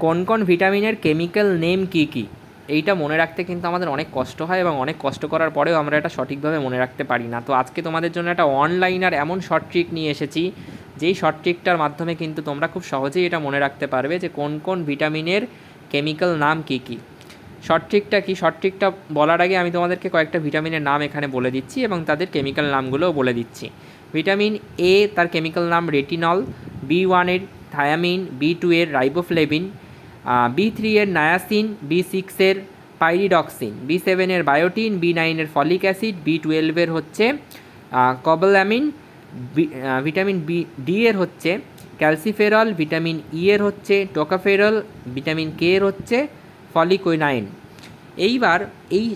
কোন কোন ভিটামিনের কেমিক্যাল নেম কী কী, এইটা মনে রাখতে কিন্তু আমাদের অনেক কষ্ট হয় এবং অনেক কষ্ট করার পরেও আমরা এটা সঠিকভাবে মনে রাখতে পারি না। তো আজকে তোমাদের জন্য একটা অনলাইনার এমন শর্ট ট্রিক নিয়ে এসেছি, যেই শর্ট ট্রিকটার মাধ্যমে কিন্তু তোমরা খুব সহজেই এটা মনে রাখতে পারবে যে কোন কোন ভিটামিনের কেমিক্যাল নাম কী কী। শর্ট ট্রিকটা কি, শর্ট ট্রিকটা বলার আগে আমি তোমাদেরকে কয়েকটা ভিটামিনের নাম এখানে বলে দিচ্ছি এবং তাদের কেমিক্যাল নামগুলোও বলে দিচ্ছি। ভিটামিন এ, তার কেমিক্যাল নাম রেটিনল। B1 এর থায়ামিন, B2 এর রাইবোফ্লেভিন, B3 এর নায়াসিন, B6 এর পাইরিডক্সিন, B7 এর বায়োটিন, B9 এর ফলিক অ্যাসিড, B12 এর হচ্ছে কবলামিন, ভিটামিন ডি এর হচ্ছে ক্যালসিফেরল, ভিটামিন ই এর হচ্ছে টোকাফেরল, ভিটামিন কে এর হচ্ছে ফলিকোনাইন। এইবার এই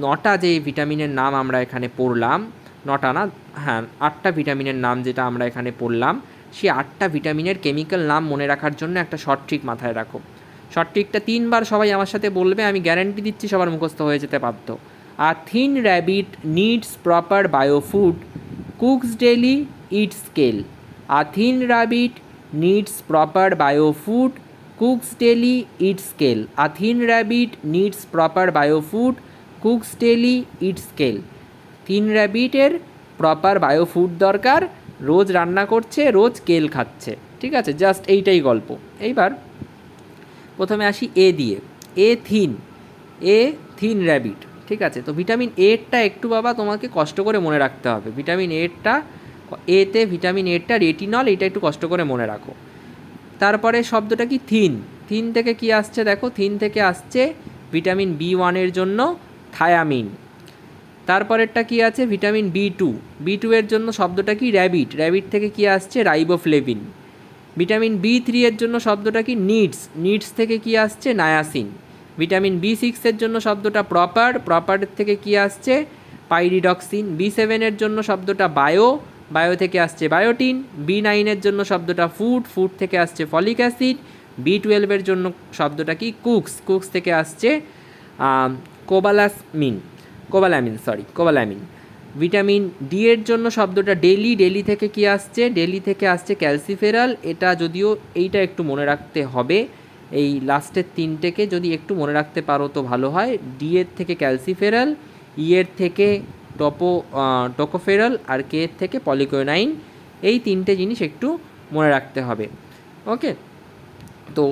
9টা যে ভিটামিনের নাম আমরা এখানে পড়লাম, 9টা না, হ্যাঁ 8টা ভিটামিনের নাম যেটা আমরা এখানে পড়লাম, সেই 8টা ভিটামিনের কেমিক্যাল নাম মনে রাখার জন্য একটা শর্ট ট্রিক মাথায় রাখো। শর্ট ট্রিকটা 3বার সবাই আমার সাথে বলবে, আমি গ্যারান্টি দিচ্ছি সবার মুখস্থ হয়ে যেতে বাধ্য। A thin rabbit needs proper biofood, cooks daily, eats scale. A thin rabbit needs proper biofood, cooks daily, eats scale. A thin rabbit needs proper biofood, cooks daily, eats scale. Thin র্যাবিটের proper biofood দরকার, রোজ রান্না করছে, রোজ কেল খাচ্ছে। ঠিক আছে, just এইটাই গল্প। এইবার প্রথমে আসি এ দিয়ে। এ থিন র্যাবিট। ঠিক আছে, তো ভিটামিন এরটা একটু বাবা তোমাকে কষ্ট করে মনে রাখতে হবে। ভিটামিন এরটা, এতে ভিটামিন এরটা রেটিনল, এটা একটু কষ্ট করে মনে রাখো। তারপরে শব্দটা কি, থিন থেকে কি আসছে দেখো, থিন থেকে আসছে ভিটামিন B1 এর জন্য থায়ামিন। তারপরেরটা কি আছে, ভিটামিন B2 এর জন্য শব্দটা কি, র্যাবিট থেকে কি আসছে, রাইবোফ্লেভিন। ভিটামিন B3 এর জন্য শব্দটা কি, নিডস থেকে কি আসছে, নায়াসিন। ভিটামিন B6 এর জন্য শব্দটা প্রপার থেকে কি আসছে, পাইরিডক্সিন। B7 এর জন্য শব্দটা বায়ো থেকে আসছে বায়োটিন। B9 এর জন্য শব্দটা ফুড থেকে আসছে ফলিক অ্যাসিড। B12 এর জন্য শব্দটা কি, কুকস থেকে আসছে কোবালামিন। ভিটামিন ডি এর জন্য শব্দটা ডেলি থেকে কি আসছে, ডেলি থেকে আসছে ক্যালসিফেরল। এটা যদিও এইটা একটু মনে রাখতে হবে, এই লাস্টের 3টেকে যদি একটু মনে রাখতে পারো তো ভালো হয়। ডি এর থেকে ক্যালসিফেরল, ই এর থেকে টোকোফেরল, আর কে এর থেকে পলিকোনাইন। এই 3টে জিনিস একটু মনে রাখতে হবে। ওকে, তো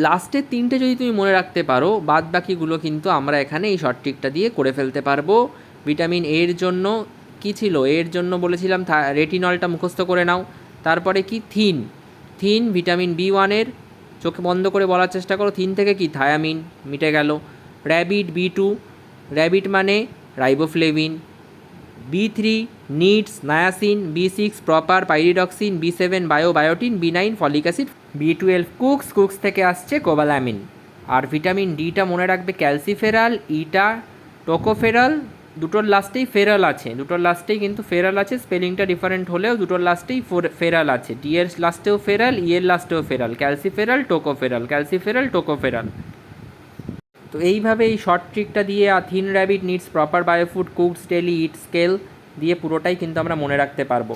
লাস্টের 3টে যদি তুমি মনে রাখতে পারো, বাদ বাকিগুলো কিন্তু আমরা এখানে এই শর্ট ট্রিকটা দিয়ে করে ফেলতে পারবো। ভিটামিন এর জন্য কি ছিল, এর জন্য বলেছিলাম রেটিনলটা মুখস্থ করে নাও। তারপরে কি, থিন ভিটামিন B1 এর, চোখে বন্ধ করে বলার চেষ্টা করো, থিন থেকে কি, থায়ামিন, মিটে গেল। B2, র্যাবিট মানে riboflavin. B3 needs niacin, B6 proper pyridoxine, B7 বায়োটিন, B9 folic acid, B12 cooks থেকে আসছে কোবালামিন। আর ভিটামিন ডিটা মনে রাখবে ক্যালসিফেরাল, ইটা টোকোফেরাল, দুটোর লাস্টেই ফেরাল আছে, কিন্তু ফেরাল আছে, স্পেলিংটা ডিফারেন্ট হলেও দুটোর লাস্টেই ফেরাল আছে। ডি এর লাস্টেও ফেরাল, ই এর লাস্টেও ফেরাল, ক্যালসিফেরাল টোকোফেরাল। তো এইভাবে এই শর্ট ট্রিকটা দিয়ে thin rabbit needs proper biofood, cooks daily, eat scale দিয়ে পুরোটাই কিন্তু আমরা মনে রাখতে পারবো।